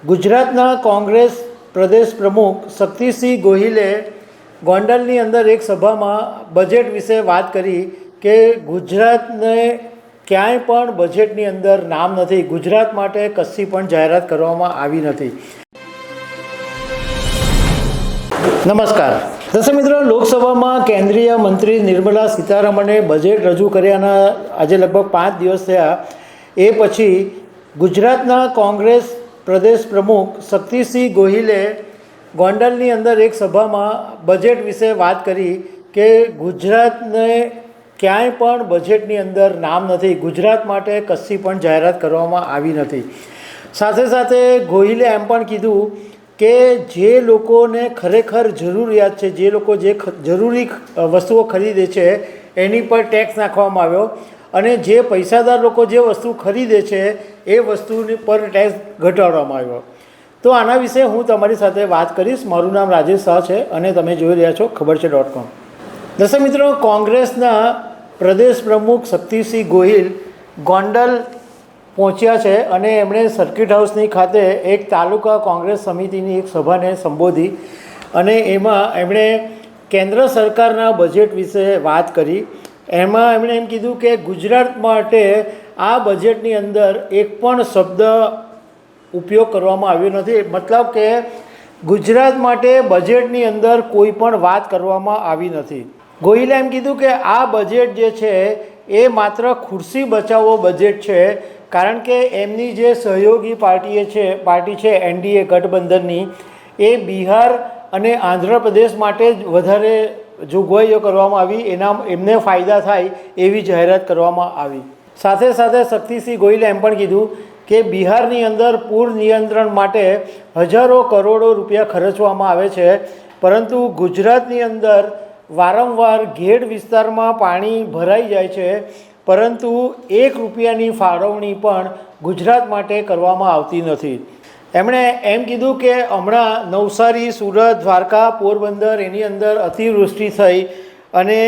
ગુજરાતના કોંગ્રેસ પ્રદેશ પ્રમુખ શક્તિસિંહ ગોહિલે ગોંડલની અંદર એક સભામાં બજેટ વિશે વાત કરી કે ગુજરાતને ક્યાંય પણ બજેટની અંદર નામ નથી, ગુજરાત માટે કશી પણ જાહેરાત કરવામાં આવી નથી. નમસ્કાર દર્શક મિત્રો, લોકસભામાં કેન્દ્રીય મંત્રી નિર્મલા સીતારમણે બજેટ રજૂ કર્યાના આજે લગભગ 5 દિવસ થયા. એ પછી ગુજરાતના કોંગ્રેસ પ્રદેશ પ્રમુખ શક્તિસિંહ ગોહિલે ગોંડલની અંદર એક સભામાં બજેટ વિશે વાત કરી કે ગુજરાતને ક્યાંય પણ બજેટની અંદર નામ નથી, ગુજરાત માટે કશી પણ જાહેરાત કરવામાં આવી નથી. સાથે સાથે ગોહિલે એમ પણ કીધું કે જે લોકોને ખરેખર જરૂરિયાત છે, જે લોકો જે જરૂરી વસ્તુઓ ખરીદે છે એની પર ટેક્સ નાખવામાં આવ્યો અને જે પૈસાદાર લોકો જે વસ્તુ ખરીદે છે એ વસ્તુની પર ટેક્સ ઘટાડવામાં આવ્યો. તો આના વિશે હું તમારી સાથે વાત કરીશ. મારું નામ રાજેશ શાહ છે અને તમે જોઈ રહ્યા છો ખબર છે .com. દર્શક મિત્રો, કોંગ્રેસના પ્રદેશ પ્રમુખ શક્તિસિંહ ગોહિલ ગોંડલ પહોંચ્યા છે અને એમણે સર્કિટ હાઉસની ખાતે એક તાલુકા કોંગ્રેસ સમિતિની એક સભાને સંબોધી અને એમાં એમણે કેન્દ્ર સરકારના બજેટ વિશે વાત કરી. એમાં એમણે એમ કીધું કે ગુજરાત માટે આ બજેટની અંદર એક પણ શબ્દ ઉપયોગ કરવામાં આવ્યો નથી. મતલબ કે ગુજરાત માટે બજેટની અંદર કોઈ પણ વાત કરવામાં આવી નથી. ગોહિલે એમ કીધું કે આ બજેટ જે છે એ માત્ર ખુરશી બચાવો બજેટ છે, કારણ કે એમની જે સહયોગી પાર્ટી છે એનડીએ ગઠબંધનની, એ બિહાર અને આંધ્રપ્રદેશ માટે જ વધારે જોગવાઈઓ કરવામાં આવી, એમને ફાયદા થાય એવી જાહેરાત કરવામાં આવી. સાથે સાથે શક્તિસિંહ ગોહિલે એમ પણ કીધું કે બિહારની અંદર પૂર નિયંત્રણ માટે હજારો કરોડો રૂપિયા ખર્ચવામાં આવે છે, પરંતુ ગુજરાતની અંદર વારંવાર ઘેડ વિસ્તારમાં પાણી ભરાઈ જાય છે, પરંતુ ₹1ની ફાળવણી પણ ગુજરાત માટે કરવામાં આવતી નથી. એમણે એમ કીધું કે હમણાં નવસારી, સુરત, દ્વારકા, પોરબંદર એની અંદર અતિવૃષ્ટિ થઈ અને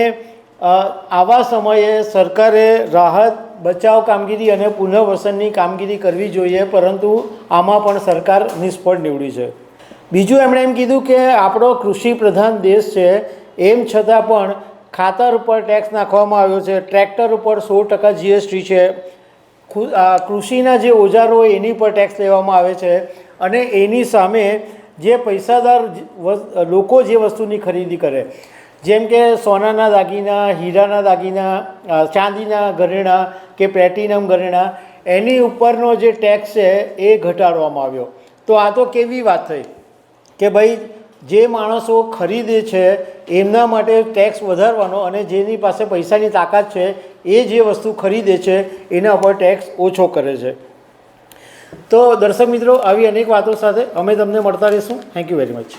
આવા સમયે સરકારે રાહત બચાવ કામગીરી અને પુનઃવસનની કામગીરી કરવી જોઈએ, પરંતુ આમાં પણ સરકાર નિષ્ફળ નીવડી છે. બીજું એમણે એમ કીધું કે આપણો કૃષિ પ્રધાન દેશ છે, એમ છતાં પણ ખાતર ઉપર ટેક્સ નાખવામાં આવ્યો છે, ટ્રેક્ટર ઉપર 100% GST છે, કૃષિના જે ઓજારો હોય એની પર ટેક્સ લેવામાં આવે છે અને એની સામે જે પૈસાદાર લોકો જે વસ્તુની ખરીદી કરે, જેમ કે સોનાના દાગીના, હીરાના દાગીના, ચાંદીના ઘરેણાં કે પ્લેટિનમ ઘરેણાં, એની ઉપરનો જે ટેક્સ છે એ ઘટાડવામાં આવ્યો. તો આ તો કેવી વાત થઈ કે ભાઈ જે માણસો ખરીદે છે એમના માટે ટેક્સ વધારવાનો અને જેની પાસે પૈસાની તાકાત છે એ જે વસ્તુ ખરીદે છે એના ઉપર ટેક્સ ઓછો કરે છે. તો દર્શક મિત્રો, આવી અનેક વાતો સાથે અમે તમને મળતા રહીશું. Thank you very much.